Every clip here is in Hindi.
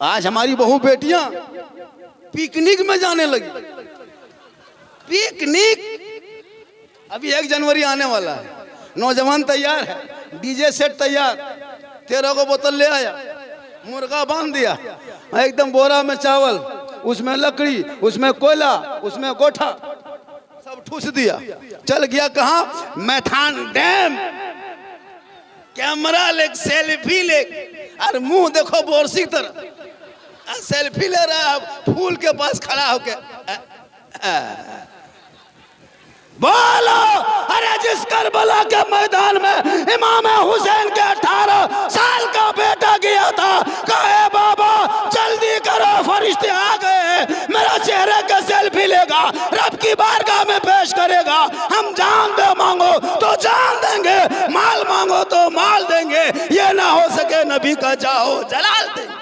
आज हमारी बहू बेटियां पिकनिक में जाने लगी। पिकनिक अभी 1 जनवरी आने वाला है, नौजवान तैयार है, डीजे सेट तैयार, 13 को बोतल ले आया, मुर्गा बांध दिया, एकदम बोरा में चावल, उसमें लकड़ी, उसमें कोयला, उसमें गोठा, सब ठूस दिया, चल गया कहाँ? मैथान डैम। कैमरा ले, सेल्फी ले, और मुंह देखो बोरसी की तरह, सेल्फी ले रहा है फूल के पास खड़ा होके। बोलो, अरे जिस करबला के मैदान में इमाम हुसैन के 18 साल का बेटा गया था, कहे बाबा जल्दी करो फरिश्ते आ गए, मेरा चेहरे का सेल्फी लेगा, रब की बारगाह में पेश करेगा। हम जान दे मांगो तो जान देंगे, माल मांगो तो माल देंगे, ये ना हो सके नबी का जाओ जलाल देंगे।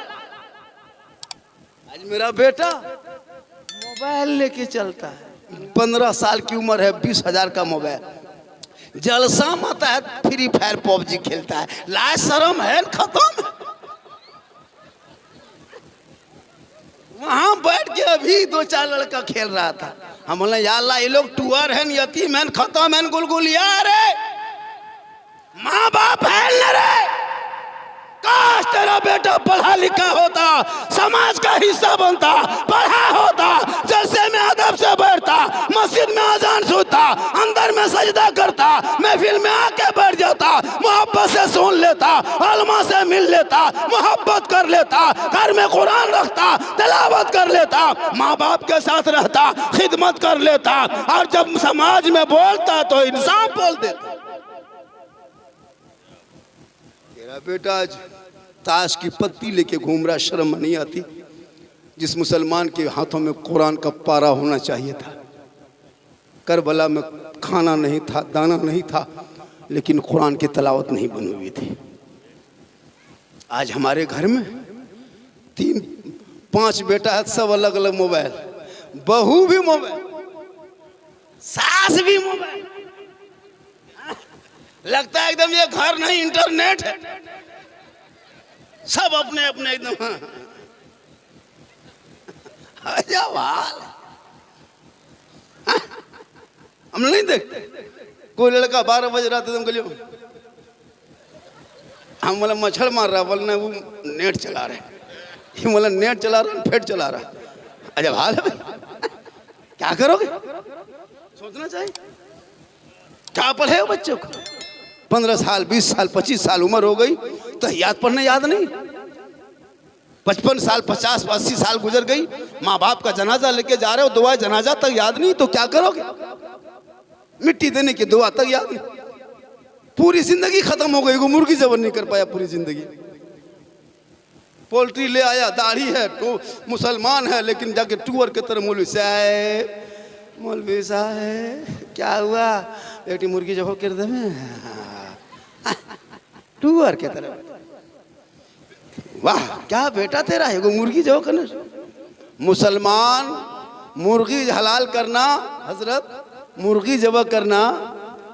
आज मेरा बेटा मोबाइल लेके चलता है, 15 साल की उम्र है, 20,000 का मोबाइल, जलसा माता है, फ्री फायर पबजी खेलता है। लाज शर्म है खत्म। वहां बैठ के अभी 2-4 लड़का खेल रहा था, हम बोले या अल्लाह ये लोग टूअर है, यतीम है, खत्म है, गुलगुलिया रे, माँ बाप है न रे। काश तेरा बेटा पढ़ा लिखा होता, समाज का हिस्सा बनता, पढ़ा होता, जलसे में अदब से बैठता, मस्जिद में अजान सुनता, अंदर में सजदा करता, महफिल में आके बैठ जाता, मोहब्बत से सुन लेता, उलमा से मिल लेता, मोहब्बत कर लेता, घर में कुरान रखता, तिलावत कर लेता, माँ बाप के साथ रहता, खिदमत कर लेता, और जब समाज में बोलता तो इंसाफ बोल देता। तेरा बेटा आज ताश की पत्ती लेके घूम रहा, शर्म नहीं आती? जिस मुसलमान के हाथों में कुरान का पारा होना चाहिए था। करबला में खाना नहीं था, दाना नहीं था, लेकिन कुरान की तलावत नहीं बनी हुई थी। आज हमारे घर में 3-5 बेटा है, सब अलग अलग मोबाइल, बहू भी मोबाइल, सास भी मोबाइल, लगता है एकदम ये घर नहीं इंटरनेट है, सब अपने अपने एकदम। हम नहीं देखते कोई लड़का 12 बजे रात एकदम गलियों, हम बोला मच्छर मार रहा, बोलना वो नेट चला रहे, ये बोला नेट चला रहा, फेट चला रहा। अजब हाल है भाई, क्या करोगे? सोचना चाहिए। क्या पढ़े हो बच्चों को? 15 साल, 20 साल, 25 साल उम्र हो गई तो याद पढ़ने याद नहीं। 55 साल, 50, 80 साल गुजर गई, माँ बाप का जनाजा लेके जा रहे हो, दुआ जनाजा तक याद नहीं, तो क्या करोगे? मिट्टी देने की दुआ तक याद नहीं। पूरी जिंदगी खत्म हो गई, मुर्गी जबर नहीं कर पाया पूरी जिंदगी। पोल्ट्री ले आया, दाढ़ी है, तो मुसलमान है, लेकिन जाके टूअर के तरह मौलवी साहब क्या हुआ बेटी, मुर्गी जब कर दे टूअर के तरह। वाह क्या बेटा तेरा है, मुर्गी जो करना। मुसलमान मुर्गी हलाल करना, हजरत मुर्गी जब करना,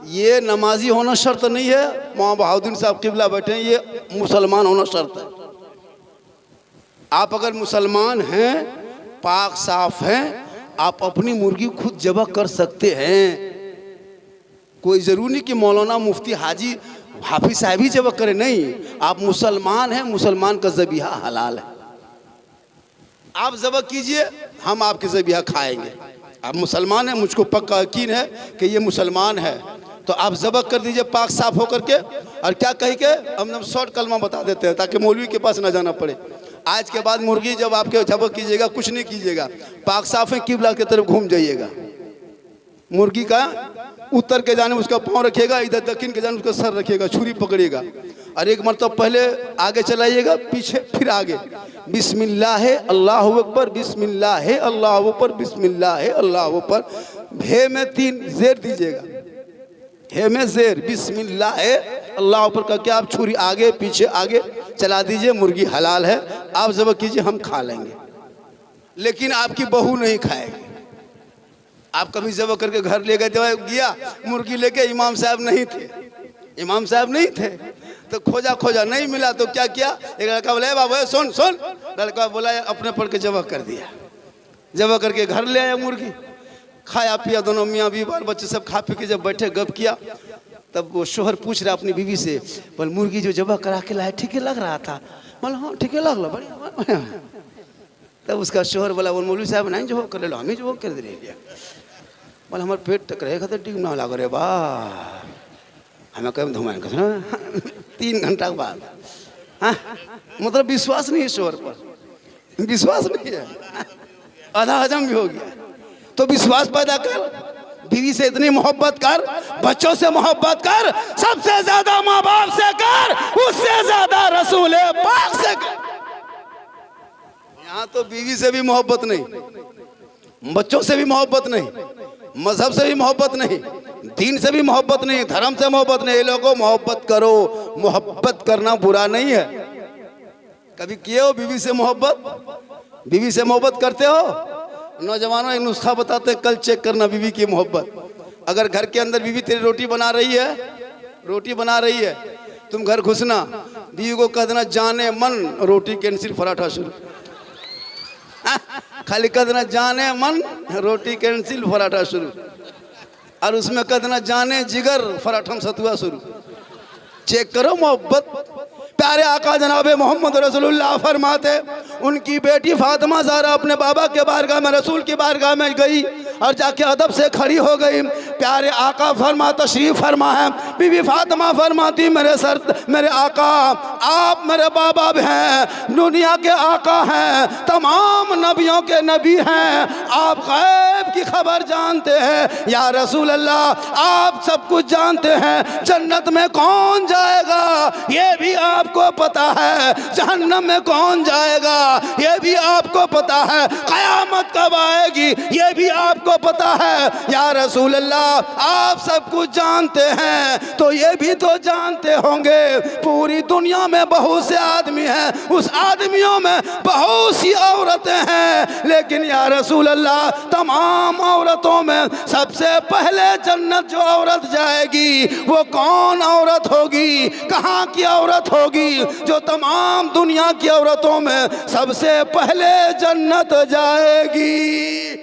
ये नमाजी होना शर्त नहीं है। मौलाना बहाउद्दीन साहब किबला बैठे हैं, ये मुसलमान होना शर्त है। आप अगर मुसलमान हैं, पाक साफ हैं, आप अपनी मुर्गी खुद जबह कर सकते हैं। कोई जरूरी नहीं कि मौलाना, मुफ्ती, हाजी, हाफिज साहब ही जबह करे, नहीं। आप मुसलमान हैं, मुसलमान का ज़बीहा हलाल है। आप जबह कीजिए, हम आपके ज़बीहा खाएंगे। आप मुसलमान हैं, मुझको पक्का यकीन है कि ये मुसलमान है, तो आप जबह कर दीजिए पाक साफ होकर के। और क्या कही के हम शॉर्ट कलमा बता देते हैं ताकि मौलवी के पास ना जाना पड़े। आज के बाद मुर्गी जब आपके जबह कीजिएगा, कुछ नहीं कीजिएगा, पाक साफ है, किबला की तरफ घूम जाइएगा। मुर्गी का उत्तर के जाने उसका पाँव रखिएगा, इधर दक्षिण के जाने उसका सर रखिएगा, छुरी पकड़िएगा, और एक मरतब पहले आगे चलाइएगा, पीछे फिर आगे। बिस्मिल्लाह अल्लाहु अकबर, बिस्मिल्लाह अल्लाहु अकबर, बिस्मिल्लाह अल्लाहु अकबर। हे में 3 जेर दीजिएगा, हे में जेर, बिस्मिल्लाह अल्लाह ऊपर करके आप छुरी आगे पीछे आगे चला दीजिए। मुर्गी हलाल है, आप जब कीजिए, हम खा लेंगे, लेकिन आपकी बहू नहीं खाएगी। आप कभी जब करके घर ले गए, गया मुर्गी लेके, इमाम साहब नहीं थे, इमाम साहब नहीं थे। तो खोजा खोजा नहीं मिला तो क्या किया, एक लड़का बोला बाबा सुन सुन, लड़का बोला अपने पढ़ के जबा कर दिया। जबा करके घर ले आया मुर्गी, खाया पिया दोनों मियाँ बीवी बाल बच्चे सब खा पी के जब बैठे गप किया, तब वो शोहर पूछ रहा अपनी बीवी से, बोल मुर्गी जो जबा करा के लाए ठीक लग रहा था? बोला हाँ ठीक लग रहा बढ़िया। तब उसका शोहर बोला बोल मौलवी साहब नहीं जो कर लो, हमें जो कर दे लिया। बोला हमारे पेट तक रहेगा तो ठीक ना लागो रे वाह, हमें कहीं धुमाएं 3 घंटा के बाद। हाँ मतलब विश्वास नहीं है शोहर पर, विश्वास नहीं है, आधा हजम भी हो गया। तो विश्वास पैदा कर, बीवी से इतनी मोहब्बत कर, बच्चों से मोहब्बत कर, सबसे ज्यादा माँ बाप से कर, उससे ज्यादा रसूल पाक से कर। यहाँ तो बीवी से भी मोहब्बत नहीं, बच्चों से भी मोहब्बत नहीं, मजहब से भी मोहब्बत नहीं, दीन से भी मोहब्बत नहीं, धर्म से मोहब्बत नहीं। ये लोगों मोहब्बत करो, मोहब्बत करना बुरा नहीं है। कभी किए हो बीवी से मोहब्बत? बीवी से मोहब्बत करते हो? नौजवानों एक नुस्खा बताते, कल चेक करना बीवी की मोहब्बत। अगर घर के अंदर बीवी तेरी रोटी बना रही है, रोटी बना रही है, तुम घर घुसना, बीवी को कह देना जाने मन रोटी कैंसिल पराठा शुरू। खाली कह देना जाने मन रोटी कैंसिल पराठा शुरू, और उसमें कह देना जाने जिगर पराठम सतुआ शुरू। चेक करो मोहब्बत। प्यारे आका जनाबे मोहम्मद रसूलुल्लाह फरमाते, उनकी बेटी फातिमा ज़हरा अपने बाबा के बारगाह में, रसूल की बारगाह में गई और जाके अदब से खड़ी हो गई। प्यारे आका फरमा तशरीफ फरमा है, बीबी फातिमा फरमाती मेरे आका आप मेरे बाबा भी हैं, दुनिया के आका हैं, तमाम नबियों के नबी हैं, आप गैब की खबर जानते हैं। या रसूल अल्लाह आप सब कुछ जानते हैं, जन्नत में कौन जाएगा ये भी आपको पता है, जहन्नम में कौन जाएगा ये भी आपको पता है, कयामत कब आएगी ये भी आपको पता है। या रसूल अल्लाह आप सब कुछ जानते हैं तो ये भी तो जानते होंगे पूरी दुनिया में बहुत से आदमी हैं, उस आदमियों में बहुत सी औरतें हैं, लेकिन या रसूल अल्लाह तमाम औरतों में सबसे पहले जन्नत जो औरत जाएगी वो कौन औरत होगी, कहाँ की औरत होगी? जो तमाम दुनिया की औरतों में सबसे पहले जन्नत जाएगी।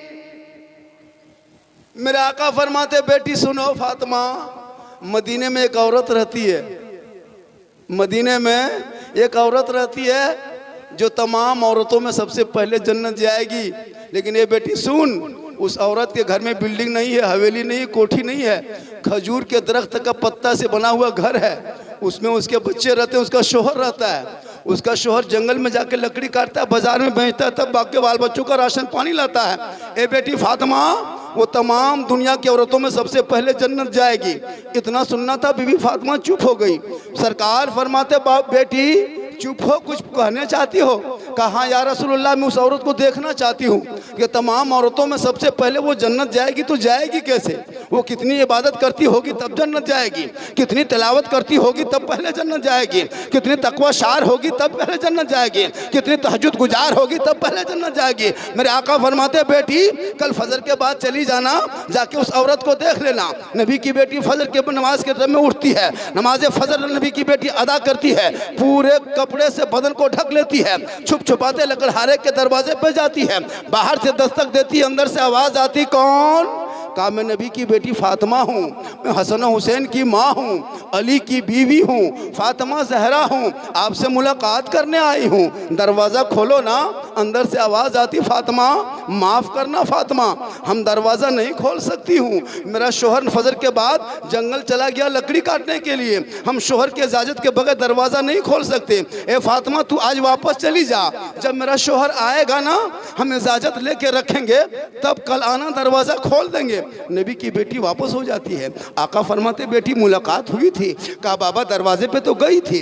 मेरे आका फरमाते बेटी सुनो फातिमा, मदीने में एक औरत रहती है, मदीने में एक औरत रहती है जो तमाम औरतों में सबसे पहले जन्नत जाएगी। लेकिन ये बेटी सुन, उस औरत के घर में बिल्डिंग नहीं है, हवेली नहीं, कोठी नहीं है, खजूर के दरख्त का पत्ता से बना हुआ घर है, उसमें उसके बच्चे रहते हैं, उसका शोहर रहता है। उसका शोहर जंगल में जाके लकड़ी काटता है, बाजार में बेचता है, तब बाकी बाल बच्चों का राशन पानी लाता है। ए बेटी फातिमा, वो तमाम दुनिया की औरतों में सबसे पहले जन्नत जाएगी। इतना सुनना था, बीबी फातिमा चुप हो गई। सरकार फरमाते बेटी चुप हो, कुछ कहने चाहती हो? कहा या रसूलुल्लाह मैं उस औरत को देखना चाहती हूँ कि तमाम औरतों में सबसे पहले वो जन्नत जाएगी, तो जाएगी कैसे? वो कितनी इबादत करती होगी तब जन्नत जाएगी, कितनी तिलावत करती होगी तब पहले जन्नत जाएगी, कितनी तकवा शार होगी तब पहले जन्नत जाएगी, कितनी तहज्जुद गुजार होगी तब पहले जन्नत जाएगी। मेरे आका फरमाते बेटी कल फजर के बाद चली जाना, जाके उस औरत को देख लेना। नबी की बेटी फजर के नमाज के टाइम में उठती है, नमाज फजर नबी की बेटी अदा करती है, पूरे कपड़े से बदन को ढक लेती है, छुप छुपाते लकड़हारे के दरवाजे पे जाती है, बाहर से दस्तक देती है, अंदर से आवाज आती कौन? कहा मैं नबी की बेटी फातिमा हूँ, मैं हसन हुसैन की माँ हूँ, अली की बीवी हूँ, फातिमा जहरा हूँ, आपसे मुलाकात करने आई हूँ। दरवाज़ा खोलो ना, अंदर से आवाज़ आती फातिमा माफ़ करना फातिमा, हम दरवाज़ा नहीं खोल सकती हूँ, मेरा शोहर फजर के बाद जंगल चला गया लकड़ी काटने के लिए, हम शोहर के इजाज़त के बगैर दरवाज़ा नहीं खोल सकते। ए फातिमा तू आज वापस चली जा, जब मेरा शोहर आएगा ना हम इजाज़त लेके रखेंगे, तब कल आना दरवाज़ा खोल देंगे। नबी की बेटी वापस हो जाती है। आका फरमाते बेटी मुलाकात हुई थी? कहा बाबा दरवाजे पे तो गई थी,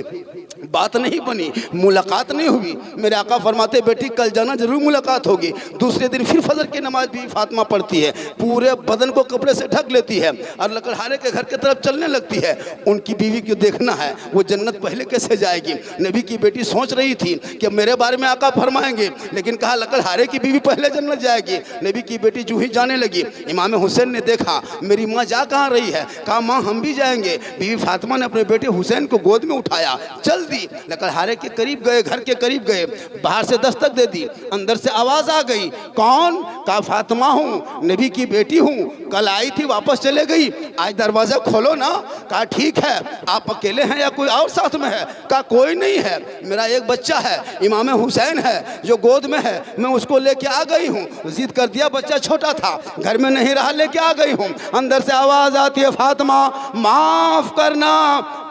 बात नहीं बनी, मुलाकात नहीं हुई। मेरे आका फरमाते बेटी कल जाना जरूर मुलाकात होगी। दूसरे दिन फिर फजर की नमाज भी फातिमा पढ़ती है, पूरे बदन को कपड़े से ढक लेती है और लकड़हारे के घर की तरफ चलने लगती है। उनकी बीवी को देखना है वो जन्नत पहले कैसे जाएगी। नबी की बेटी सोच रही थी कि मेरे बारे में आका फरमाएंगे, लेकिन कहा लकड़हारे की बीवी पहले जन्नत जाएगी। नबी की बेटी जूं ही जाने लगी, इमाम हुसैन ने देखा मेरी माँ जा कहाँ रही है, कहा माँ हम भी जाएंगे। बीवी फातिमा ने अपने बेटे हुसैन को गोद में उठाया, चल दी। लकड़हारे के करीब गए, घर के करीब गए, बाहर से दस्तक दे दी, अंदर से आवाज आ गई, कौन? कहा फातिमा हूँ, नबी की बेटी हूँ, कल आई थी वापस चले गई, आज दरवाजा खोलो ना। कहा ठीक है, आप अकेले हैं या कोई और साथ में है? कहा कोई नहीं है, मेरा एक बच्चा है, इमाम हुसैन है जो गोद में है, मैं उसको लेके आ गई हूँ। जिद कर दिया, बच्चा छोटा था, घर में नहीं रहा, लेके आ गई हूँ। अंदर से आवाज आती है, फातिमा माफ करना,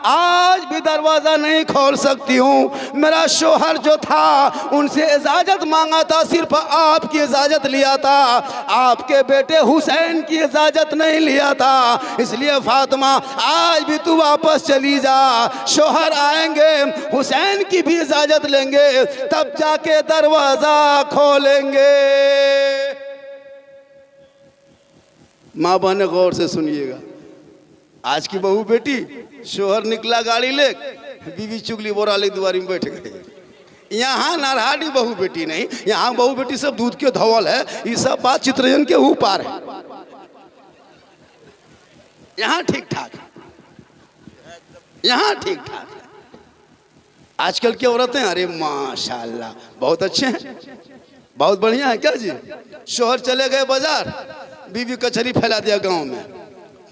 आज भी दरवाजा नहीं खोल सकती हूँ। मेरा शोहर जो था उनसे इजाजत मांगा था, सिर्फ आपकी इजाजत लिया था, आपके बेटे हुसैन की इजाजत नहीं लिया था, इसलिए फातिमा आज भी तू वापस चली जा। शोहर आएंगे, हुसैन की भी इजाजत लेंगे, तब जाके दरवाजा खोलेंगे। माँ बहन गौर से सुनिएगा, आज की बहू बेटी, शोहर निकला गाड़ी ले, बीवी चुगली बोराली दुआरी में बैठ गए। यहाँ नारहाडी बहू बेटी नहीं, यहाँ बहू बेटी सब दूध के धवल है, ये सब बात चित्रजन के ऊपर है। यहाँ ठीक ठाक, यहाँ ठीक ठाक। आजकल की औरतें अरे माशाल्लाह बहुत अच्छे हैं, बहुत बढ़िया है। क्या जी, शोहर चले गए बाजार, बीवी कचहरी फैला दिया गांव में,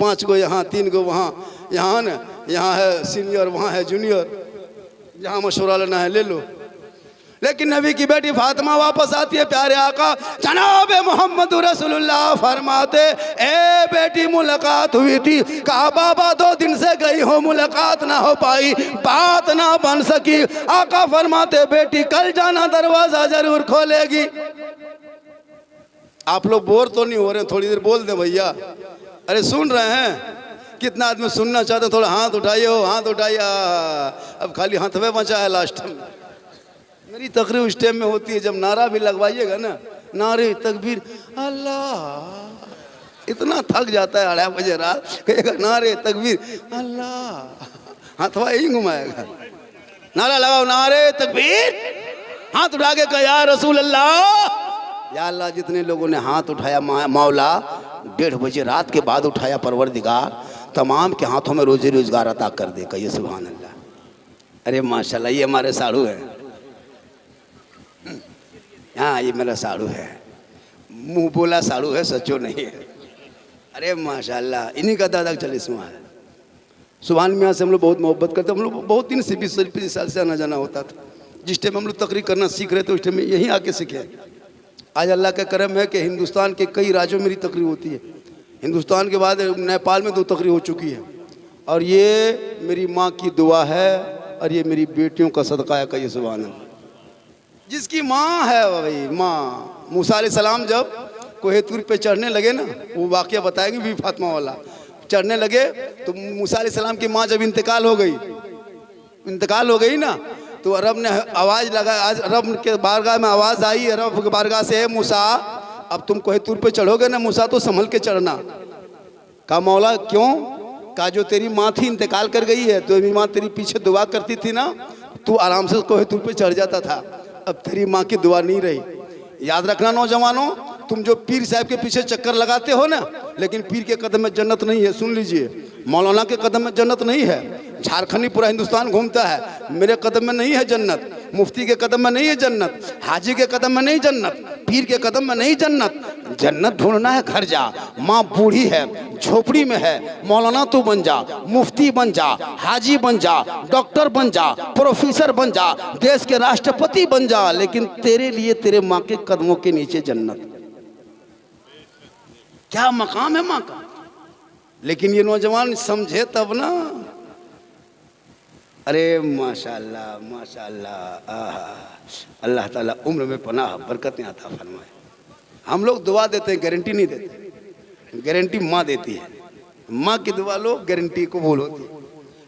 5 गो यहाँ 3 गो वहाँ, यहाँ न यहाँ है सीनियर, वहाँ है जूनियर, जहाँ मशवरा लेना है ले लो। लेकिन नबी की बेटी फातिमा वापस आती है, प्यारे आका जनाब मोहम्मद रसूलुल्लाह फरमाते, ए बेटी मुलाकात हुई थी। कहा बाबा 2 दिन से गई हो, मुलाकात ना हो पाई, बात ना बन सकी। आका फरमाते बेटी कल जाना, दरवाजा जरूर खोलेगी। आप लोग बोर तो नहीं हो रहे? थोड़ी देर बोल दे भैया। अरे सुन रहे हैं? कितना आदमी सुनना चाहते हैं? थोड़ा हाथ उठाइए, हो हाथ उठाइए। अब खाली हाथवे बचा है लास्ट में। मेरी तकरीर उस टाइम में होती है जब नारा भी लगवाइएगा ना, नारे तकबीर अल्लाह, इतना थक जाता है 2:30 बजे रात, कहेगा नारे तकबीर अल्लाह, हाथवा ही घुमाएगा। नारा लगाओ, नारे तकबीर, हाथ उठा के कहा या रसूल अल्लाह। या अल्लाह, जितने लोगों ने हाथ उठाया मौला 1:30 बजे रात के बाद उठाया, परवरदिगार तमाम के हाथों में रोजी रोजगार अता कर दे। कहिए सुभान अल्लाह। अरे माशाल्लाह, ये हमारे साड़ू है। हाँ ये मेरा साड़ू है, मुंह बोला साड़ू है, सचो नहीं है। अरे माशाल्लाह, इन्हीं का दादा चालीसवां है। सुभान मियाँ से हम लोग बहुत मोहब्बत करते हैं। हम लोग बहुत दिन से 20-25 साल से आना जाना होता था। जिस टाइम हम लोग तकरीर करना सीख रहे थे उस टाइम में यहीं आके सीखे। आज अल्लाह का करम है कि हिंदुस्तान के कई राज्यों में मेरी तकरीर होती है। हिंदुस्तान के बाद नेपाल में 2 तकरीर हो चुकी है, और ये मेरी माँ की दुआ है और ये मेरी बेटियों का सदका है। कहिए सुभान अल्लाह। जिसकी माँ है भाई, माँ मूसा अलैहिस्सलाम जब कोहे तूर पे चढ़ने लगे ना, वो वाक़या बताएंगे बीबी फातिमा वाला। चढ़ने लगे तो मूसा अलैहिस्सलाम की माँ जब इंतकाल हो गई ना, तो अरब ने आवाज़ लगा, आज अरब के बारगाह में आवाज़ आई, अरब के बारगाह से, मूसा अब तुम कोहे तूर पे चढ़ोगे ना मूसा, तो संभल के चढ़ना। कहा मौला क्यों? कहा जो तेरी माँ थी इंतकाल कर गई है, तो मेरी माँ तेरी पीछे दुआ करती थी ना, तू आराम से कोहे तूर पे चढ़ जाता था। अब तेरी माँ की दुआ नहीं रही। याद रखना नौजवानों, तुम जो पीर साहब के पीछे चक्कर लगाते हो ना, लेकिन पीर के कदम में जन्नत नहीं है। सुन लीजिए, मौलाना के कदम में जन्नत नहीं है। झारखंडी पूरा हिंदुस्तान घूमता है, मेरे कदम में नहीं है जन्नत। मुफ्ती के कदम में नहीं है जन्नत, हाजी के कदम में नहीं जन्नत, पीर के कदम में नहीं जन्नत। जन्नत ढूंढना है घर जा, माँ बूढ़ी है, झोपड़ी में है, मौलाना तू बन जा, मुफ्ती बन जा, हाजी बन जा, डॉक्टर बन जा, प्रोफेसर बन जा, देश के राष्ट्रपति बन जा, लेकिन तेरे लिए तेरे माँ के कदमों के नीचे जन्नत। क्या मकाम है माँ का। लेकिन ये नौजवान समझे तब ना। अरे माशाल्लाह माशाल्लाह, अल्लाह ताला उम्र में पनाह बरकतें अता फरमाए। हम लोग दुआ देते हैं, गारंटी नहीं देते। गारंटी माँ देती है। माँ की दुआ लो, गारंटी कबूल होती है।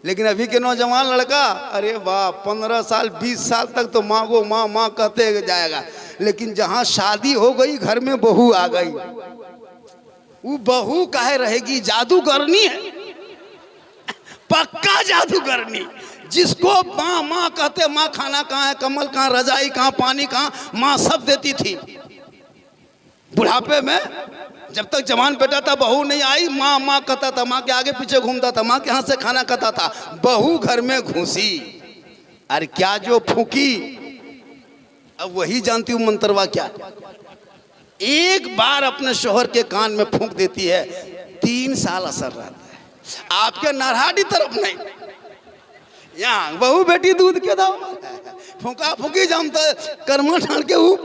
लेकिन अभी के नौजवान लड़का, अरे वाह 15 साल 20 साल तक तो माँ को माँ माँ कहते जाएगा, लेकिन जहाँ शादी हो गई घर में बहू आ गई, वो बहू काहे रहेगी? जादूगरनी है, पक्का जादूगरनी। जिसको माँ माँ कहते, माँ खाना कहाँ है, कमल कहाँ, रजाई कहाँ, पानी कहाँ, माँ सब देती थी। बुढ़ापे में जब तक जवान बेटा था बहू नहीं आई, माँ माँ कहता था, माँ के आगे पीछे घूमता था, माँ के हाथ से खाना खाता था। बहू घर में घुसी, अरे क्या जो फूकी, अब वही जानती हूँ मंत्रवा क्या। एक बार अपने शोहर के कान में फूंक देती है, 3 साल असर रहता है। आपके नरहाटी तरफ नहीं, यहाँ बहू बेटी दूध के दाम, फूका फूकी जमता कर्मा ठान के ऊ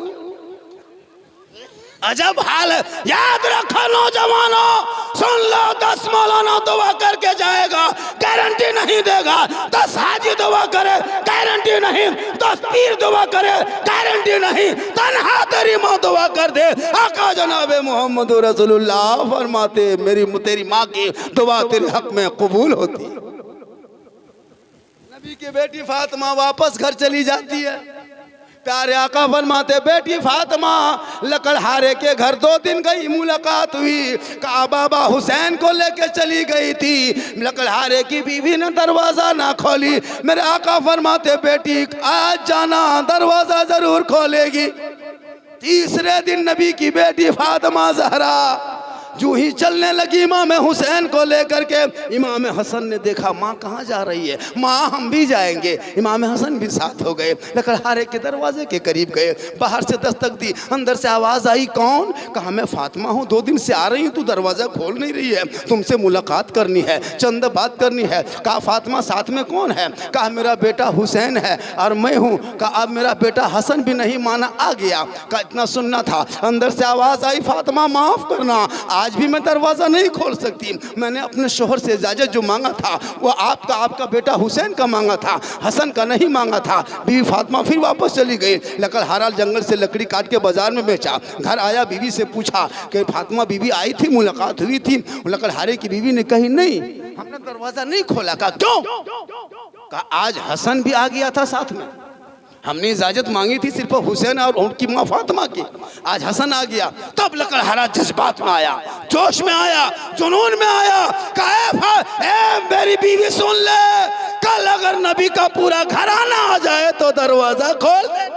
अजब हाल है। याद रखो नौजवानों, सुन लो, 10 मौलाना दुआ करके जाएगा, गारंटी नहीं देगा। 10 हाजी दुआ करे, गारंटी नहीं। 10 पीर दुआ करे, गारंटी नहीं। तन्हा तेरी माँ दुआ कर दे। आका जनाबे मोहम्मद रसूलुल्लाह फरमाते, मेरी तेरी माँ की दुआ तेरे हक में कबूल होती। नबी की बेटी फातिमा वापस घर चली जाती है। प्यारे आका फरमाते, बेटी फातिमा लकड़हारे के घर 2 दिन गई, मुलाकात हुई, कहा बाबा हुसैन को लेके चली गई थी। लकड़हारे की बीवी ने दरवाजा ना खोली। मेरे आका फरमाते, बेटी आज जाना, दरवाजा जरूर खोलेगी। तीसरे दिन नबी की बेटी फातिमा ज़हरा जो ही चलने लगी इमाम हुसैन को लेकर के, इमाम हसन ने देखा माँ कहाँ जा रही है, माँ हम भी जाएंगे। इमाम हसन भी साथ हो गए, लकड़हारे के दरवाजे के करीब गए। बाहर से दस्तक दी, अंदर से आवाज़ आई, कौन? कहा मैं फातिमा हूँ, 2 दिन से आ रही हूँ, तू दरवाज़ा खोल नहीं रही है, तुमसे मुलाकात करनी है, चंद बात करनी है। कहा फातिमा साथ में कौन है? कहा मेरा बेटा हुसैन है और मैं हूँ। कहा अब मेरा बेटा हसन भी नहीं माना, आ गया। कहा इतना सुनना था। अंदर से आवाज़ आई, फातिमा माफ़ करना, आज भी मैं दरवाज़ा नहीं खोल सकती। मैंने अपने शोहर से इजाज़त जो मांगा था वो आपका बेटा हुसैन का मांगा था, हसन का नहीं मांगा था। बीवी फातिमा फिर वापस चली गई। लकड़हारा जंगल से लकड़ी काट के बाजार में बेचा। घर आया, बीवी से पूछा कि फातिमा बीवी आई थी, मुलाकात हुई थी? लकड़हारे की बीवी ने कही नहीं, हमने दरवाज़ा नहीं खोला। कहा क्यों? कहा आज हसन भी आ गया था साथ में, हमने इजाजत मांगी थी सिर्फ हुसैन और उनकी माँ फातिमा की, आज हसन आ गया। तब लकड़हारा जज्बात में आया, जोश में आया, जुनून में आया। कहा मेरी बीवी सुन ले, कल अगर नबी का पूरा घराना आ जाए तो दरवाजा खोल दे।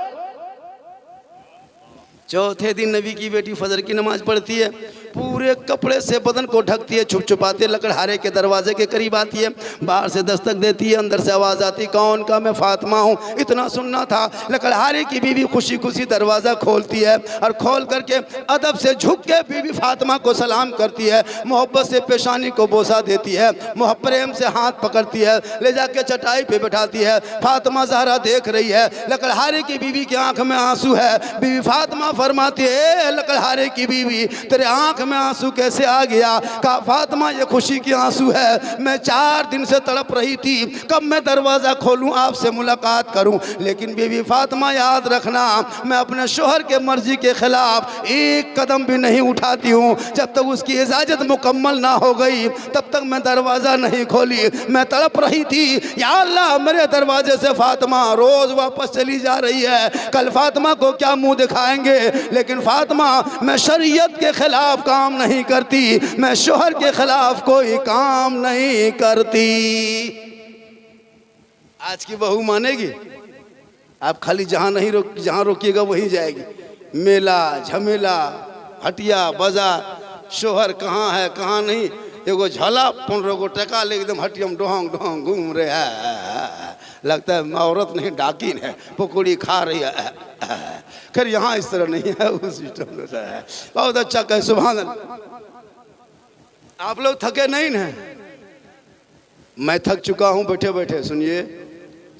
चौथे दिन नबी की बेटी फजर की नमाज पढ़ती है, पूरे कपड़े से बदन को ढकती है, छुप छुपाते लकड़हारे के दरवाजे के करीब आती है। बाहर से दस्तक देती है, अंदर से आवाज़ आती, कौन? का मैं फातिमा हूँ, इतना सुनना था। लकड़हारे की बीवी खुशी खुशी दरवाज़ा खोलती है और खोल करके अदब से झुक के बीवी फातिमा को सलाम करती है, मोहब्बत से पेशानी को बोसा देती है, प्रेम से हाथ पकड़ती है, ले जाके चटाई पे बैठाती है। फातिमा ज़हरा देख रही है, लकड़हारे की बीवी की आंख में आंसू है। बीवी फातिमा फरमाती है, लकड़हारे की बीवी तेरे आंख में आंसू कैसे आ गया? कहा फातिमा ये खुशी की आंसू है, मैं 4 दिन से तड़प रही थी, कब मैं दरवाज़ा खोलूं, आपसे मुलाकात करूं। लेकिन बीवी फातिमा याद रखना, मैं अपने शोहर के मर्जी के खिलाफ एक कदम भी नहीं उठाती हूं, जब तक उसकी इजाज़त मुकम्मल ना हो गई तब तक मैं दरवाज़ा नहीं खोली। मैं तड़प रही थी, या अल्लाह मेरे दरवाजे से फातिमा रोज़ वापस चली जा रही है, कल फातिमा को क्या मुंह दिखाएंगे? लेकिन फातिमा मैं शरीयत के खिलाफ काम नहीं करती, मैं शोहर के खिलाफ कोई काम नहीं करती। आज की बहू मानेगी? आप खाली जहां रोकिएगा वहीं जाएगी। मेला झमेला, हटिया बाजार, शोहर कहाँ है कहाँ नहीं, एगो झला 15 गो टका ले एकदम हटियम ढोंग ढोंग घूम रहे है, लगता है औरत नहीं डाकिन है, पकौड़ी खा रही है। खैर यहाँ इस तरह नहीं है, उस सिस्टम में है। बहुत अच्छा कहे, सुभान अल्लाह। आप लोग थके नहीं ना? मैं थक चुका हूँ बैठे बैठे। सुनिए,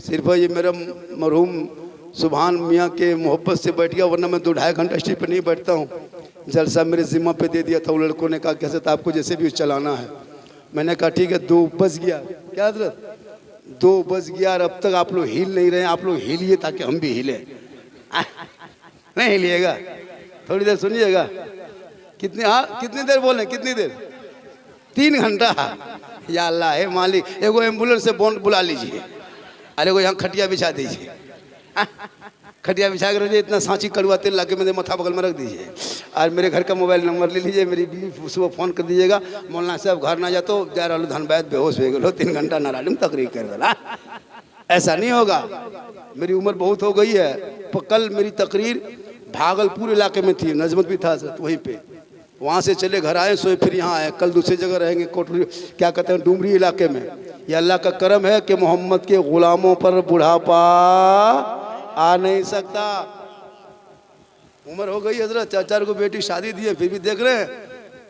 सिर्फ ये मेरा मरहूम सुभान मियाँ के मोहब्बत से बैठ गया, वरना मैं 2-2.5 घंटा स्टेज पर नहीं बैठता हूँ। जलसा मेरे जिम्मा पे दे दिया था, वो लड़कों ने कहा कैसे तो आपको जैसे भी चलाना है। मैंने कहा ठीक है, 2 बज गया। क्या हजरत? 2 बज गया और अब तक आप लोग हिल नहीं रहे, आप लोग हिलिए ताकि हम भी हिले। नहीं हिलिएगा? थोड़ी देर सुनिएगा। कितनी देर बोले? कितनी देर? 3 घंटा। या अल्लाह हे मालिक, एगो एम्बुलेंस से बॉन्ड बुला लीजिए, अरे वो यहाँ खटिया बिछा दीजिए, खटिया बिछा कर रखिए, इतना सांची कड़वा तेल ला के मेरे माथा बगल में रख दीजिए, और मेरे घर का मोबाइल नंबर ले लीजिए, मेरी बीवी सुबह फ़ोन कर दीजिएगा, मौलाना साहब घर ना जा तो जा रहा धनबाद बेहोश हो गए, 3 घंटा नारायण तकरीर कर देना। ऐसा नहीं होगा, मेरी उम्र बहुत हो गई है। कल मेरी तकरीर भागलपुर इलाके में थी, नजमत भी था सर वहीं पे, वहाँ से चले घर आए, सोए फिर यहाँ आए, कल दूसरी जगह रहेंगे, कोटरी क्या कहते हैं डुमरी इलाके में। ये अल्लाह का करम है कि मोहम्मद के गुलामों पर बुढ़ापा आ नहीं सकता। उम्र हो गई हजरत, 4 को बेटी शादी दी है, फिर भी देख रहे हैं,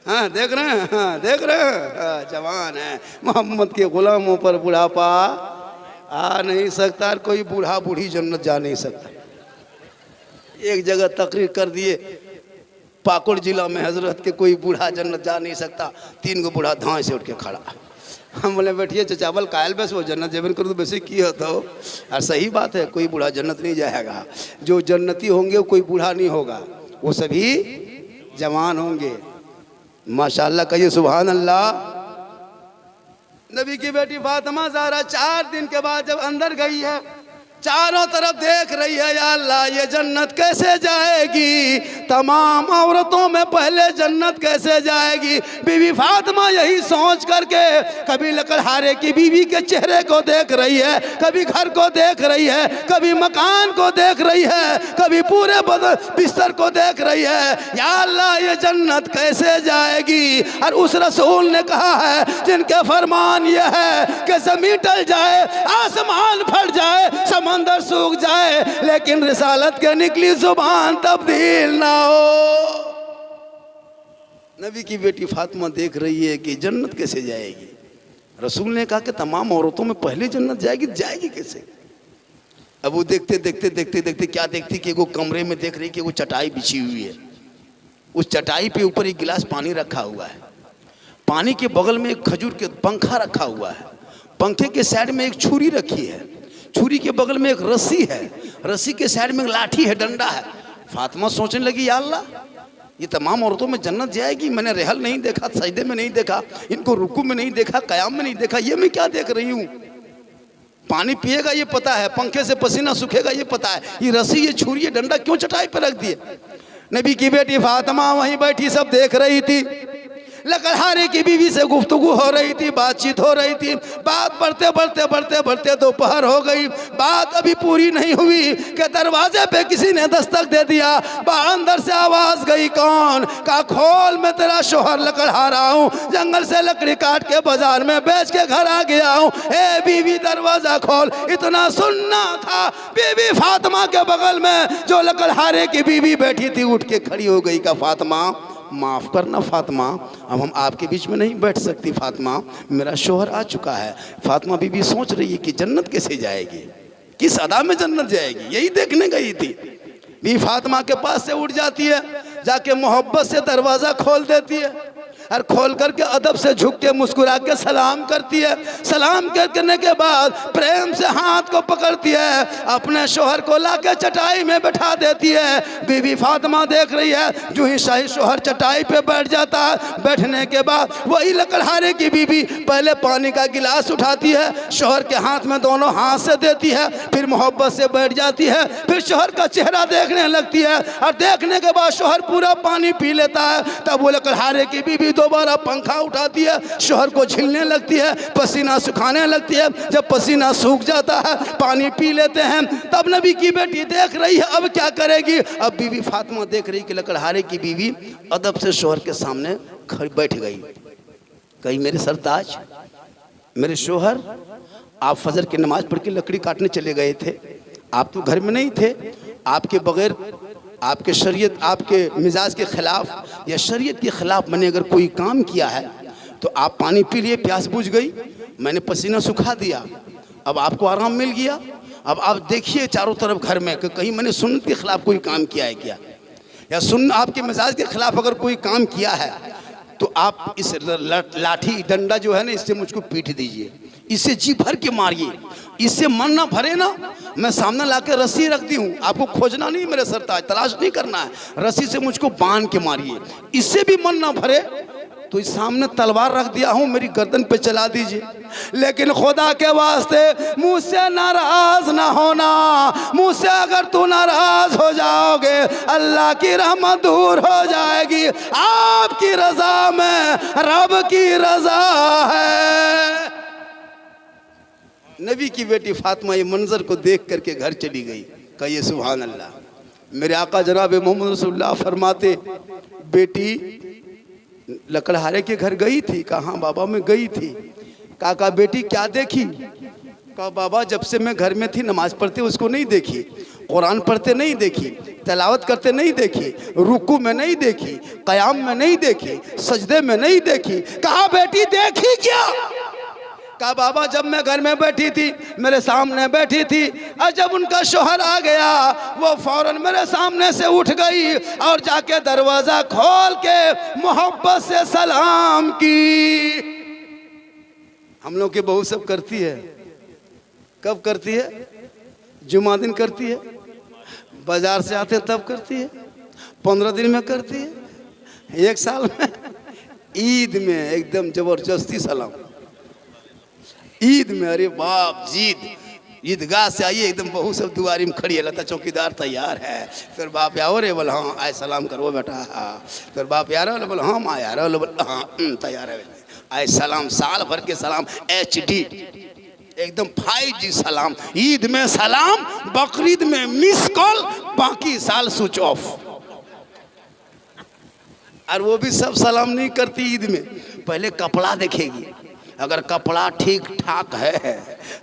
हाँ देख रहे हैं, हाँ देख रहे हैं, हाँ, जवान है। मोहम्मद के गुलामों पर बुढ़ापा आ नहीं सकता, कोई बूढ़ा बूढ़ी जन्नत जा नहीं सकता। एक जगह तकरीर कर दिए पाकुड़ जिला में हजरत के कोई बूढ़ा जन्नत जा नहीं सकता, 3 गो बूढ़ा धाए से उठ के खड़ा। हम बोले बैठिए चावल कायल बस वो जन्नत जेबन कर दो वैसे की होता हो। और सही बात है, कोई बूढ़ा जन्नत नहीं जाएगा, जो जन्नती होंगे वो कोई बूढ़ा नहीं होगा, वो सभी जवान होंगे। माशाअल्लाह कहिए सुभान अल्लाह। नबी की बेटी फातिमा ज़हरा 4 दिन के बाद जब अंदर गई है, चारों तरफ देख रही है, या अल्लाह ये जन्नत कैसे जाएगी, तमाम औरतों में पहले जन्नत कैसे जाएगी। बीवी फातिमा यही सोच करके कभी लकड़हारे की बीवी के चेहरे को देख रही है, कभी घर को देख रही है, कभी मकान को देख रही है, कभी पूरे बिस्तर को देख रही है, या अल्लाह ये जन्नत कैसे जाएगी। और उस रसूल ने कहा है जिनके फरमान ये है कि ज़मीन टल जाए, आसमान फट जाए, अंदर सूख जाए, लेकिन रिसालत के निकली जुबान तब्दील ना हो। नबी की बेटी फातिमा देख रही है कि जन्नत कैसे जाएगी। रसूल ने कहा कि तमाम औरतों में पहले जन्नत जाएगी, जाएगी कैसे। अब वो देखते देखते देखते देखते क्या देखती कि वो कमरे में देख रही कि वो चटाई बिछी हुई है, उस चटाई पे ऊपर एक गिलास पानी रखा हुआ है, पानी के बगल में एक खजूर के पंखा रखा हुआ है, पंखे के साइड में एक छुरी रखी है, छुरी के बगल में एक रस्सी है, रस्सी के साइड में एक लाठी है, डंडा है। फातिमा सोचने लगी या अल्लाह ये तमाम औरतों में जन्नत जाएगी, मैंने रहल नहीं देखा, सजदे में नहीं देखा, इनको रुकू में नहीं देखा, कयाम में नहीं देखा, ये मैं क्या देख रही हूँ। पानी पिएगा ये पता है, पंखे से पसीना सूखेगा ये पता है, ये रस्सी ये छुरी ये डंडा क्यों चटाई पर रख दिए। नबी की बेटी फातिमा वहीं बैठी सब देख रही थी। लकड़हारे की बीवी से गुफ्तगू हो रही थी, बातचीत हो रही थी, बात बढ़ते बढ़ते बढ़ते बढ़ते दोपहर हो गई, बात अभी पूरी नहीं हुई कि दरवाजे पे किसी ने दस्तक दे दिया। अंदर से आवाज गई, कौन? का खोल, मैं तेरा शोहर लकड़हारा हूँ, जंगल से लकड़ी काट के बाजार में बेच के घर आ गया हूँ, ए बीवी दरवाजा खोल। इतना सुनना था, बीवी फातिमा के बगल में जो लकड़हारे की बीवी बैठी थी उठ के खड़ी हो गई, का फातिमा माफ़ करना फातिमा, अब हम आपके बीच में नहीं बैठ सकती फातिमा, मेरा शोहर आ चुका है। फातिमा बीबी सोच रही है कि जन्नत कैसे जाएगी, किस अदा में जन्नत जाएगी, यही देखने गई थी। बीबी फातिमा के पास से उठ जाती है, जाके मोहब्बत से दरवाज़ा खोल देती है और खोल करके अदब से झुक के मुस्कुरा के सलाम करती है। सलाम करने के बाद प्रेम से हाथ को पकड़ती है, अपने शोहर को लाके चटाई में बैठा देती है। बीबी फातिमा देख रही है, जो ही शाही शोहर चटाई पे बैठ जाता है, बैठने के बाद वही लकड़हारे की बीबी पहले पानी का गिलास उठाती है, शोहर के हाथ में दोनों हाथ से देती है, फिर मोहब्बत से बैठ जाती है, फिर शोहर का चेहरा देखने लगती है और देखने के बाद शोहर पूरा पानी पी लेता है। तब वो लकड़हारे की बीबी दोबारा पंखा उठाती है, शोहर को झिलने लगती है, पसीना सुखाने लगती है। जब पसीना सूख जाता है, पानी पी लेते हैं, तब नबी की बेटी देख रही है अब क्या करेगी। अब बीबी फातिमा देख रही कि लकड़हारे की बीवी अदब से शोहर के सामने बैठ गई। कहीं मेरे सरताज, मेरे शोहर, आप फजर की नमाज पढ़ के लकड़ी काटने चले गए थे, आप तो घर में नहीं थे, आपके बगैर, आपके शरीयत, आपके मिजाज के ख़िलाफ़ या शरीयत के ख़िलाफ़ मैंने अगर कोई काम किया है तो आप पानी पी लिए, प्यास बुझ गई, मैंने पसीना सुखा दिया, अब आपको आराम मिल गया। अब आप देखिए चारों तरफ घर में कि कहीं मैंने सुन्नत के ख़िलाफ़ कोई काम किया है क्या, या आपके मिजाज के ख़िलाफ़ अगर कोई काम किया है तो आप इस लाठी डंडा जो है ना, इससे मुझको पीट दीजिए, इससे जी भर के मारिए, इससे मन ना भरे ना, मैं सामने लाके रस्सी रखती हूँ, आपको खोजना नहीं, मेरे सरताज तलाश नहीं करना है, रस्सी से मुझको बांध के मारिए, इससे भी मन ना भरे तो इस सामने तलवार रख दिया हूँ, मेरी गर्दन पे चला दीजिए, लेकिन खुदा के वास्ते मुझसे नाराज ना होना। मुझसे अगर तू नाराज हो जाओगे अल्लाह की रहमत दूर हो जाएगी। आपकी रजा में रब की रजा है। नबी की बेटी फातिमा ये मंजर को देख करके घर चली गई। कहिए सुभान अल्लाह। मेरे आका जनाब मोहम्मद रसूलुल्लाह फरमाते, बेटी लकड़हारे के घर गई थी। कहाँ बाबा मैं गई थी। काका बेटी क्या देखी? कहा बाबा जब से मैं घर में थी नमाज पढ़ते उसको नहीं देखी, कुरान पढ़ते नहीं देखी, तिलावत करते नहीं देखी, रुकू में नहीं देखी, क़याम में नहीं देखी, सजदे में नहीं देखी। कहा बेटी देखी क्या? कहा बाबा जब मैं घर में बैठी थी मेरे सामने बैठी थी और जब उनका शौहर आ गया वो फौरन मेरे सामने से उठ गई और जाके दरवाज़ा खोल के मोहब्बत से सलाम की। हम लोग की बहू सब करती है। कब करती है? जुमा दिन करती है, बाजार से आते तब करती है, 15 दिन में करती है, 1 साल में, ईद में एकदम जबरदस्ती सलाम। ईद में अरे बाप जीद ईदगाह से आइए एकदम बहू सब दुआरी में खड़ी है, लगता चौकीदार तैयार है। फिर बाप यार रे बोल हाँ आए सलाम करो बेटा। हाँ फिर बाप यार बोल हाँ माँ यार बोल हाँ तैयार है आए सलाम। साल भर के सलाम HD एकदम 5G सलाम। ईद में सलाम, बकरीद में मिस कॉल, बाकी साल स्विच ऑफ। और वो भी सब सलाम नहीं करती ईद में, पहले कपड़ा देखेगी। अगर कपड़ा ठीक ठाक है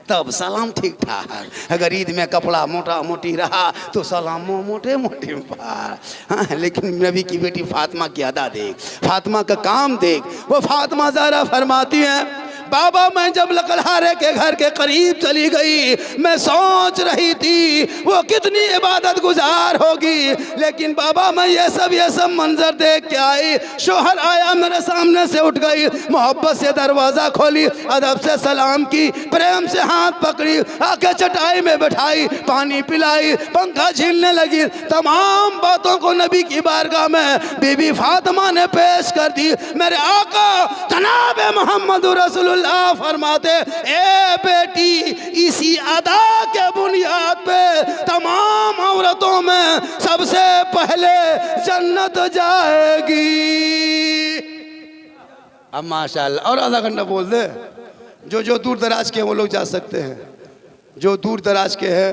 तब सलाम ठीक ठाक। अगर ईद में कपड़ा मोटा मोटी रहा तो सलाम मोटे मोटे पार। हाँ लेकिन नबी की बेटी फातिमा की अदा देख, फातिमा का काम देख। वो फातिमा ज़हरा फरमाती हैं बाबा मैं जब लकड़हारे के घर के करीब चली गई मैं सोच रही थी वो कितनी इबादत गुजार होगी, लेकिन बाबा मैं ये सब मंजर देख के आई। शोहर आया मेरे सामने से उठ गई, मोहब्बत से दरवाज़ा खोली, अदब से सलाम की, प्रेम से हाथ पकड़ी, आके चटाई में बैठाई, पानी पिलाई, पंखा झीलने लगी। तमाम बातों को नबी की बारगाह में बीबी फातिमा ने पेश कर दी। मेरे आका जनाब मोहम्मद रसूलुल्लाह फरमाते ए बेटी इसी अदा के बुनियाद पे तमाम औरतों में सबसे पहले जन्नत जाएगी। अब माशाअल्लाह और आधा घंटा बोल दे। जो दूर दराज के हैं वो लोग जा सकते हैं, जो दूर दराज के हैं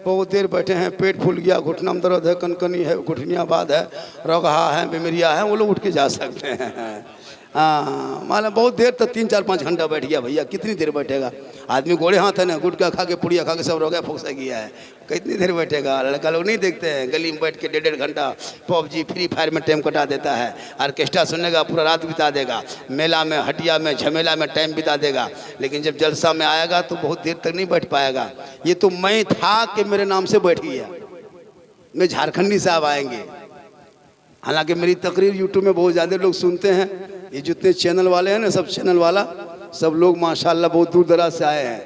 बहुत देर बैठे हैं, पेट फूल गया, घुटना में दर्द है, कनकनी है, घुटनियाबाद है, रोगहा है, बीमारियाँ हैं, वो लोग उठ के जा सकते हैं। हाँ माना बहुत देर तक 3-4-5 घंटा बैठ गया भैया, कितनी देर बैठेगा आदमी? गोड़े हाथ है ना, गुटखा खा के पुड़िया खा के सब रोगा फोकसा किया है, कितनी देर बैठेगा? लड़का लोग नहीं देखते हैं गली में बैठ के 1.5 घंटा PUBG फ्री फायर में टाइम कटा देता है, ऑर्केस्ट्रा सुनेगा पूरा रात बिता देगा, मेला में हटिया में झमेला में टाइम बिता देगा, लेकिन जब जलसा में आएगा तो बहुत देर तक नहीं बैठ पाएगा। ये तो मैं था कि मेरे नाम से बैठ गया, मैं झारखंडी साहब आएंगे। हालांकि मेरी तकरीर यूट्यूब में बहुत ज़्यादा लोग सुनते हैं, ये जितने चैनल वाले हैं ना सब चैनल वाला सब लोग माशाल्लाह बहुत दूर दराज से आए हैं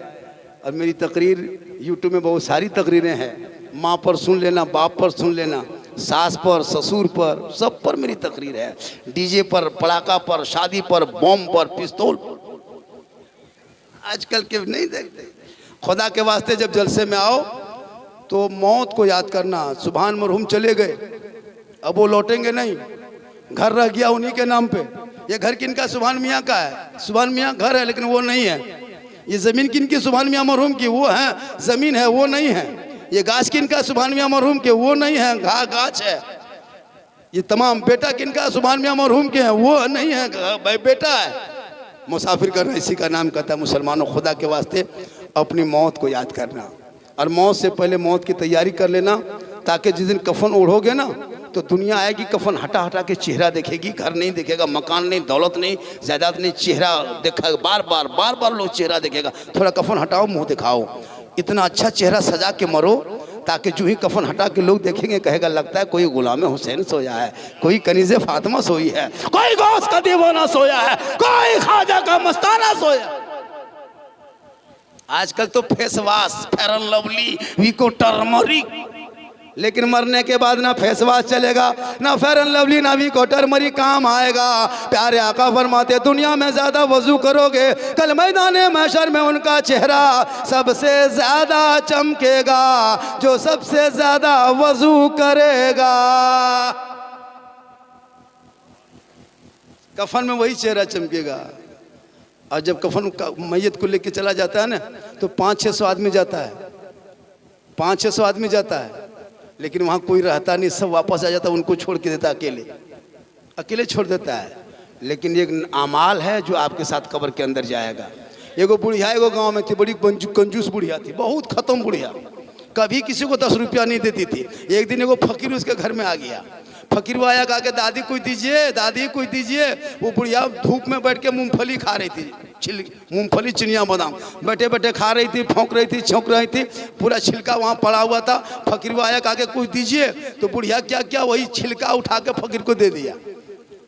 और मेरी तकरीर यूट्यूब में बहुत सारी तकरीरें हैं। माँ पर सुन लेना, बाप पर सुन लेना, सास पर, ससुर पर, सब पर मेरी तकरीर है। डीजे पर, पड़ाका पर, शादी पर, बम पर, पिस्तौल पर। आजकल के नहीं देखते। खुदा के वास्ते जब जलसे में आओ तो मौत को याद करना। सुभान मरहूम चले गए, अब वो लौटेंगे नहीं, घर रह गया उन्हीं के नाम पे। ये घर किनका? सुभान मियाँ का है। सुभान मियाँ घर है लेकिन वो नहीं है। ये ज़मीन किनकी? सुभान मियाँ मरहूम की, वो है। ज़मीन है वो नहीं है। ये गाछ किनका? सुभान मियाँ मरहूम के, वो नहीं है, गाछ है। ये तमाम बेटा किनका? सुभान मियाँ मरहूम के हैं, वो नहीं है, भाई बेटा है। मुसाफिर करना इसी का नाम कहता है। मुसलमानों खुदा के वास्ते अपनी मौत को याद करना और मौत से पहले मौत की तैयारी कर लेना, ताकि जिस दिन कफन ओढ़ोगे ना तो दुनिया आएगी कफन हटा हटा के चेहरा देखेगी, घर नहीं देखेगा, मकान नहीं, दौलत नहीं, जायदाद नहीं, चेहरा देखा बार बार लोग चेहरा देखेगा। थोड़ा कफन हटाओ, मुंह दिखाओ, इतना अच्छा चेहरा सजा के मरो ताकि जो ही कफन हटा के लोग देखेंगे कहेगा लगता है कोई गुलाम हुसैन सोया है, कोई कनीज़े फातिमा सोई है, कोई गौस का दीवाना सोया है, कोई ख्वाजा का मस्ताना सोया। आजकल तो face wash, fair and lovely, Vicco turmeric, लेकिन मरने के बाद ना फेस वॉश चलेगा, ना फेयर एंड लवली, ना भी कोटर मरी काम आएगा। प्यारे आका फरमाते दुनिया में ज्यादा वजू करोगे, कल मैदाने महशर में उनका चेहरा सबसे ज्यादा चमकेगा जो सबसे ज्यादा वजू करेगा। कफन में वही चेहरा चमकेगा। और जब कफन मैयत को लेके चला जाता है ना, तो 500-600 आदमी जाता है, 500-600 आदमी जाता है, लेकिन वहाँ कोई रहता नहीं, सब वापस आ जाता है, उनको छोड़ के देता है, अकेले छोड़ देता है। लेकिन एक अमाल है जो आपके साथ कब्र के अंदर जाएगा। एगो बुढ़िया एगो गांव में थी, बड़ी कंजूस बुढ़िया थी, बहुत ख़त्म बुढ़िया, कभी किसी को 10 रुपया नहीं देती थी। एक दिन एगो फकीर उसके घर में आ गया, फकीर वो आया, कहा कि दादी कोई दीजिए, दादी कोई दीजिए। वो बुढ़िया धूप में बैठ के मूंगफली खा रही थी, मूंगफली चिनिया बादाम बैठे बैठे खा रही थी, फौंक रही थी, छौंक रही थी, पूरा छिलका वहाँ पड़ा हुआ था। फकीर वो आया, कहा कि कुछ दीजिए। तो बुढ़िया क्या क्या वही छिलका उठा के फकीर को दे दिया।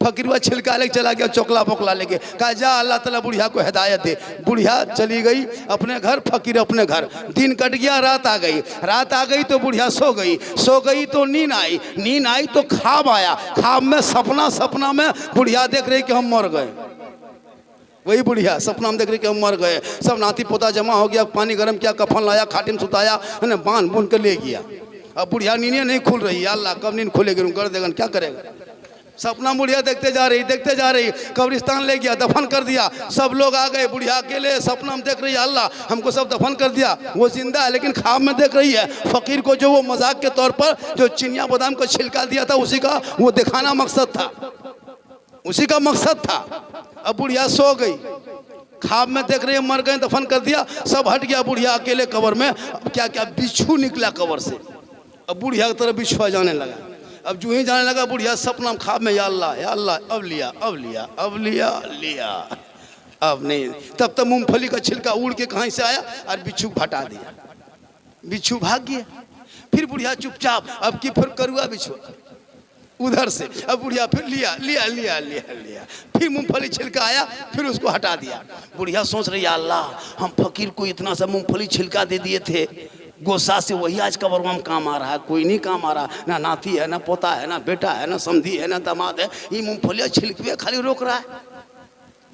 फकीर वो छिलका लेके चला गया, चोकला फोकला लेके, कहा जा अल्लाह ताला बुढ़िया को हिदायत दे। बुढ़िया चली गई अपने घर, फकीर अपने घर। दिन कट गया, रात आ गई, रात आ गई तो बुढ़िया सो गई, सो गई तो नींद आई, नींद आई तो ख्वाब आया, ख्वाब में सपना में बुढ़िया देख रही कि हम मर गए। वही बुढ़िया सपना में देख रही कि हम मर गए। सब नाती पोता जमा हो गया, पानी गर्म किया, कफन लाया, खाटिम सुताया, बांध बुन के ले गया। अब बुढ़िया नींद नहीं खुल रही, अल्लाह कब नींद खुलेगी, कर देगा, क्या करेगा। सपना बुढ़िया देखते जा रही, कब्रिस्तान ले गया, दफन कर दिया। सब लोग आ गए, बुढ़िया अकेले सपना में देख रही है, अल्लाह हमको सब दफन कर दिया। वो जिंदा है लेकिन ख्वाब में देख रही है फकीर को, जो वो मजाक के तौर पर जो चिनिया बादाम को छिलका दिया था, उसी का वो दिखाना मकसद था, उसी का मकसद था। अब बुढ़िया सो गई, ख्वाब में देख रही है मर गए, दफन कर दिया, सब हट गया, बुढ़िया अकेले कब्र में। अब क्या क्या बिच्छू निकला कब्र से, अब बुढ़िया की तरफ बिच्छुआ जाने लगा। अब जो ही जाने लगा बुढ़िया सपना ख्वाब में, या अल्लाह अब लिया, अब लिया, अब लिया, अब नहीं। तब तक मूंगफली का छिलका उड़ के कहीं से आया और बिच्छू हटा दिया, बिच्छू भाग गया। फिर बुढ़िया चुपचाप, अब की फिर करुआ बिच्छू उधर से, अब बुढ़िया फिर लिया, फिर मूंगफली छिलका आया, फिर उसको हटा दिया। बुढ़िया सोच रही, या अल्लाह हम फकीर को इतना सा मूंगफली छिलका दे दिए थे, गोसा से वही आज कब्र में काम आ रहा है, कोई नहीं काम आ रहा, ना नाती है, ना पोता है, ना बेटा है, ना समधी है, ना दामाद है, ये मूंगफलियाँ छिलके खाली रोक रहा है।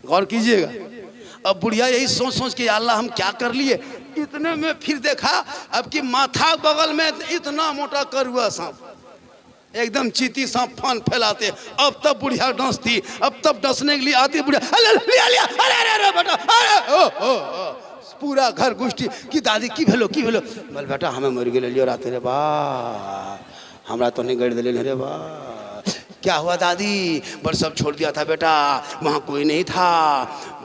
गौर कीजिएगा। अब बुढ़िया यही सोच सोच के, अल्लाह हम क्या कर लिए। इतने में फिर देखा अब कि माथा बगल में इतना मोटा करुआ सांप, एकदम चीती सांप फान फैलाते। अब तब बुढ़िया डसती, अब तब डसने के लिए आती बुढ़िया, लिया, अरे बेटा, अरे पूरा घर गोष्ठी की दादी की भेलो बोल बेटा हमें मर गए लियो रात रे बा, हमरा तो नहीं गड़ दिले रे बा। क्या हुआ दादी? बस सब छोड़ दिया था बेटा, वहाँ कोई नहीं था,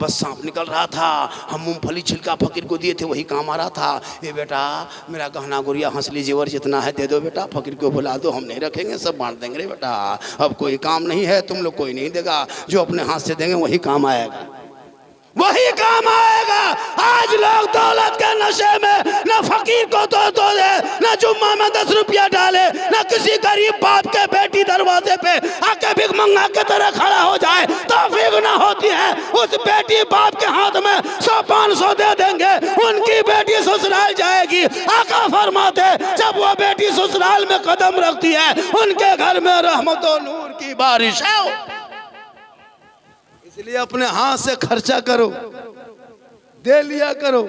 बस सांप निकल रहा था, हम मूंगफली छिलका फकीर को दिए थे, वही काम आ रहा था। ये बेटा मेरा गहना गुड़िया हंसली जेवर जितना है दे दो बेटा, फकीर को बुला दो, हम नहीं रखेंगे, सब बांट देंगे रे बेटा। अब कोई काम नहीं है, तुम लोग कोई नहीं देगा, जो अपने हाथ से देंगे वही काम आएगा, वही काम आएगा। आज लोग दौलत के नशे में न फकीर को दे, न जुम्मा में 10 रुपया डाले, न किसी गरीब बाप के बेटी दरवाजे पे आके भिख मंगा के तरह खड़ा हो जाए, तौफीक ना होती है। उस बेटी बाप के हाथ में 100-500 दे देंगे, उनकी बेटी ससुराल जाएगी। आका फरमाते जब वो बेटी ससुराल में कदम रखती है, उनके घर में रहमत और नूर की बारिश है। इसलिए अपने हाथ से खर्चा करो, दे लिया करो।